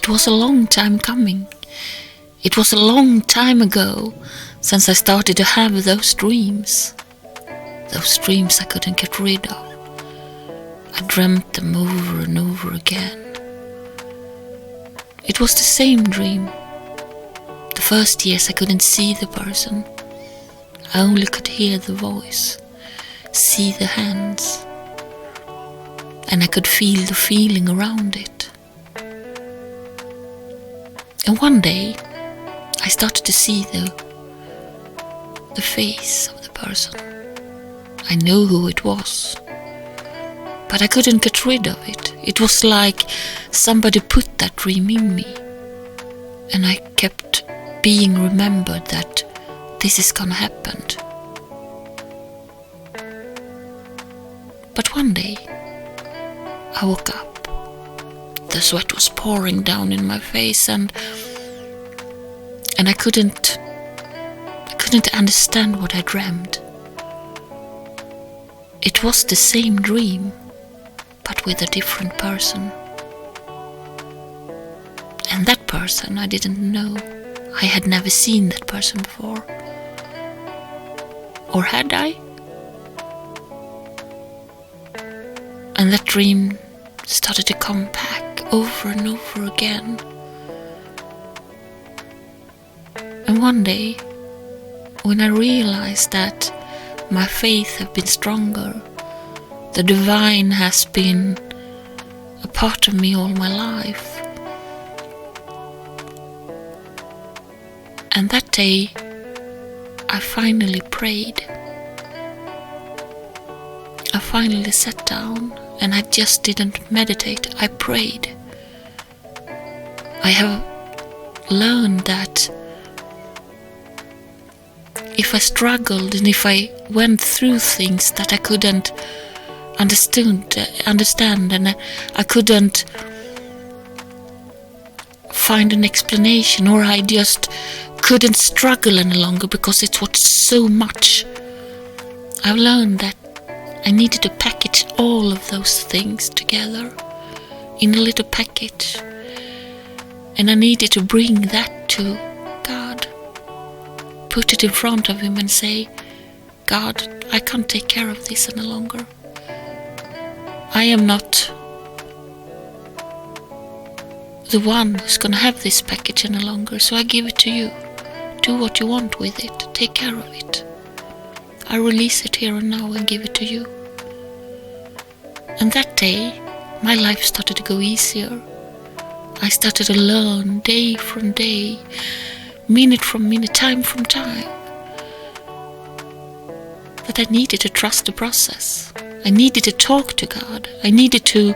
was a long time coming. It was a long time ago since I started to have those dreams. Those dreams I couldn't get rid of. I dreamt them over and over again. It was the same dream. The first years I couldn't see the person. I only could hear the voice, see the hands, and I could feel the feeling around it. And one day I started to see the face of the person. I knew who it was, but I couldn't get rid of it. It was like somebody put that dream in me, and I kept being remembered that this is gonna happen. But one day I woke up. The sweat was pouring down in my face, and I couldn't understand what I dreamed. It was the same dream, but with a different person. And that person I didn't know. I had never seen that person before. Or had I? And that dream started to come back over and over again. And one day, when I realized that my faith had been stronger, the divine has been a part of me all my life. And that day, I finally prayed. I finally sat down, and I just didn't meditate, I prayed. I have learned that if I struggled and if I went through things that I couldn't understand and I couldn't find an explanation, or I just couldn't struggle any longer because it was so much, I've learned that I needed to package all of those things together in a little package, and I needed to bring that to God, put it in front of him and say, God, I can't take care of this any longer. I am not the one who's going to have this package any longer, so I give it to you. Do what you want with it, take care of it. I release it here and now and give it to you. And that day, my life started to go easier. I started to learn day from day, minute from minute, time from time, that I needed to trust the process. I needed to talk to God. I needed to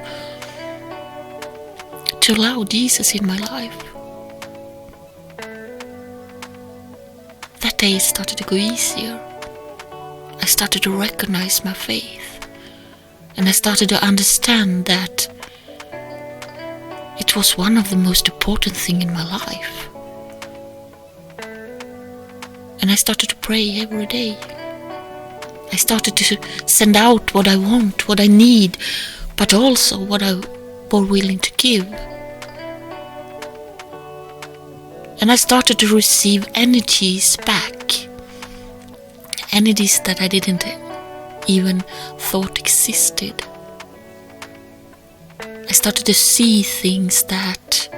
allow Jesus in my life. That day it started to go easier. I started to recognize my faith, and I started to understand that it was one of the most important things in my life. And I started to pray every day. I started to send out what I want, what I need, but also what I was willing to give. And I started to receive energies back. Energies that I didn't even thought existed. I started to see things that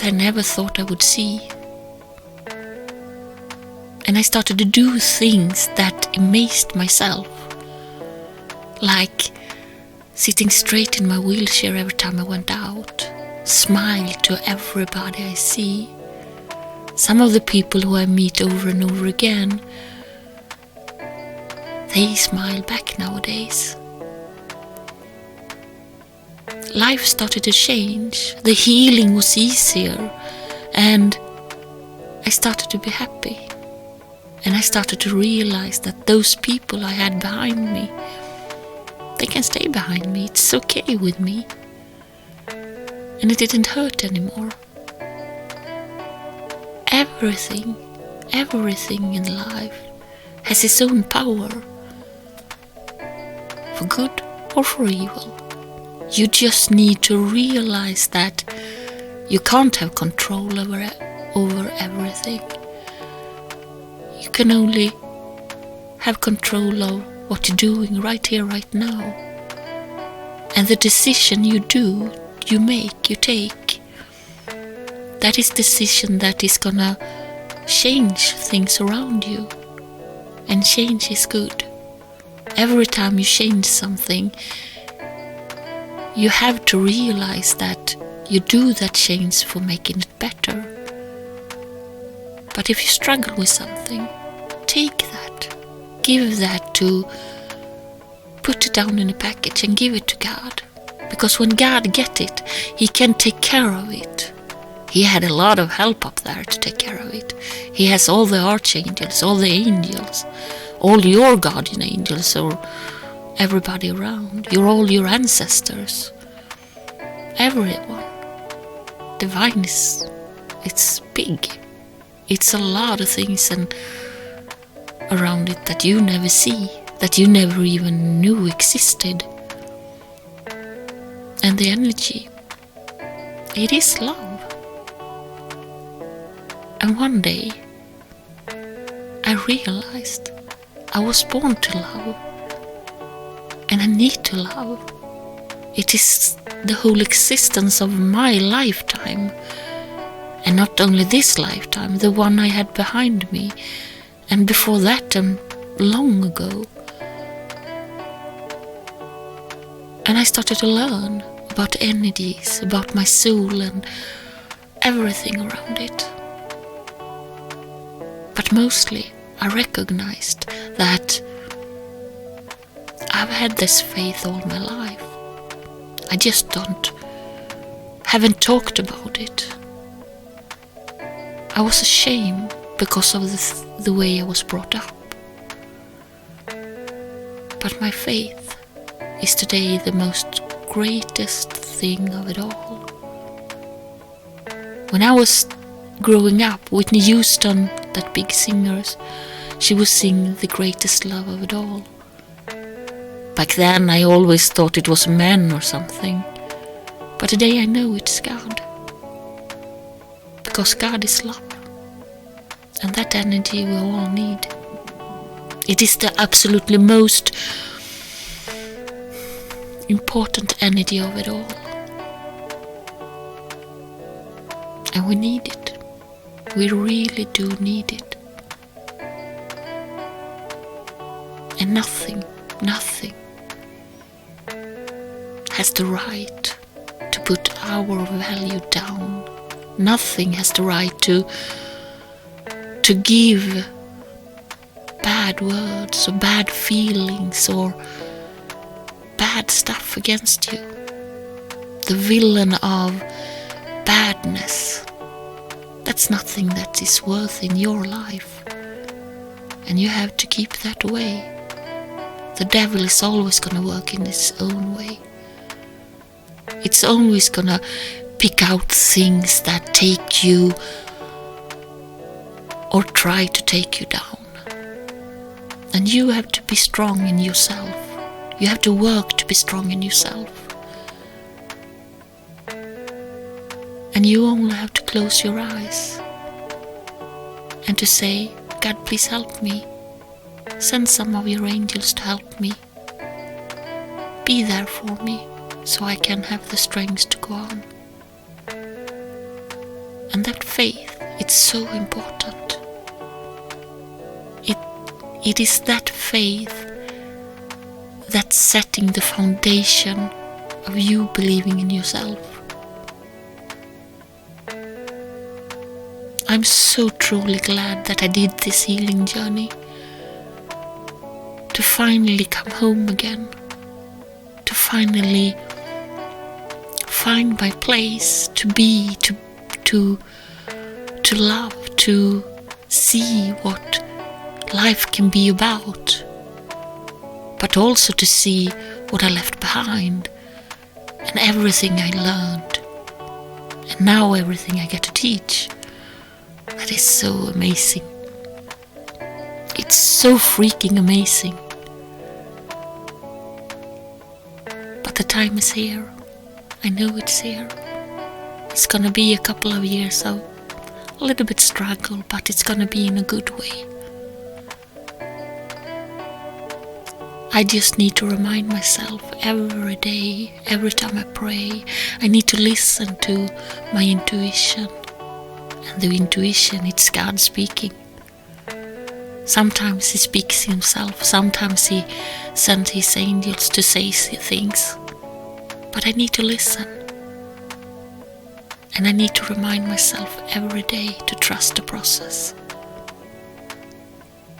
I never thought I would see. And I started to do things that amazed myself. Like sitting straight in my wheelchair every time I went out. Smile to everybody I see. Some of the people who I meet over and over again, they smile back nowadays. Life started to change. The healing was easier, and I started to be happy. And I started to realize that those people I had behind me, they can stay behind me. It's okay with me. And it didn't hurt anymore. Everything in life has its own power, for good or for evil. You just need to realize that you can't have control over everything. You can only have control of what you're doing right here, right now. And the decision you do, you make, you take, that is decision that is gonna change things around you. And change is good. Every time you change something, you have to realize that you do that change for making it better. But if you struggle with something, take that. Give that to, put it down in a package and give it to God. Because when God gets it, He can take care of it. He had a lot of help up there to take care of it. He has all the archangels, all the angels, all your guardian angels, or everybody around. All your ancestors. Everyone. Divine it's big. It's a lot of things and around it that you never see, that you never even knew existed. And the energy, it is love. And one day I realized I was born to love, and I need to love. It is the whole existence of my lifetime, and not only this lifetime, the one I had behind me, and before that and long ago. And I started to learn about energies, about my soul and everything around it. But mostly I recognized that I've had this faith all my life. I just haven't talked about it. I was ashamed because of the way I was brought up. But my faith is today the most greatest thing of it all. When I was growing up, Whitney Houston, that big singer, she was singing The Greatest Love of It All. Back then I always thought it was men or something, but today I know it's God. Because God is love, and that energy we all need. It is the absolutely most important energy of it all. And we need it. We really do need it. And nothing has the right to put our value down. Nothing has the right to give bad words or bad feelings or bad stuff against you. The villain of badness, that's nothing that is worth in your life, and you have to keep that away. The devil is always going to work in his own way. It's always going to pick out things that take you or try to take you down. And you have to be strong in yourself. You have to work to be strong in yourself. And you only have to close your eyes and to say, God, please help me. Send some of your angels to help me. Be there for me so I can have the strength to go on. And that faith, it's so important. It is that faith that's setting the foundation of you believing in yourself. I'm so truly glad that I did this healing journey. To finally come home again. To finally find my place, to be, to love, to see what life can be about, but also to see what I left behind and everything I learned, and now everything I get to teach. That is so amazing. It's so freaking amazing. But the time is here. I know it's here. It's gonna be a couple of years of a little bit struggle, but it's gonna be in a good way. I just need to remind myself every day, every time I pray, I need to listen to my intuition. And the intuition, it's God speaking. Sometimes he speaks himself, sometimes he sends his angels to say things. But I need to listen. And I need to remind myself every day to trust the process.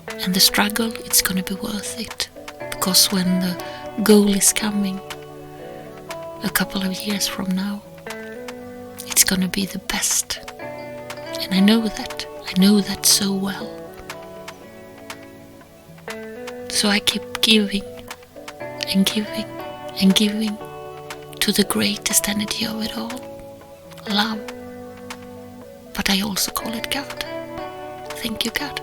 And the struggle, it's gonna be worth it. Because when the goal is coming, a couple of years from now, it's gonna be the best. And I know that so well. So I keep giving and giving and giving to the greatest energy of it all, love. But I also call it God. Thank you, God.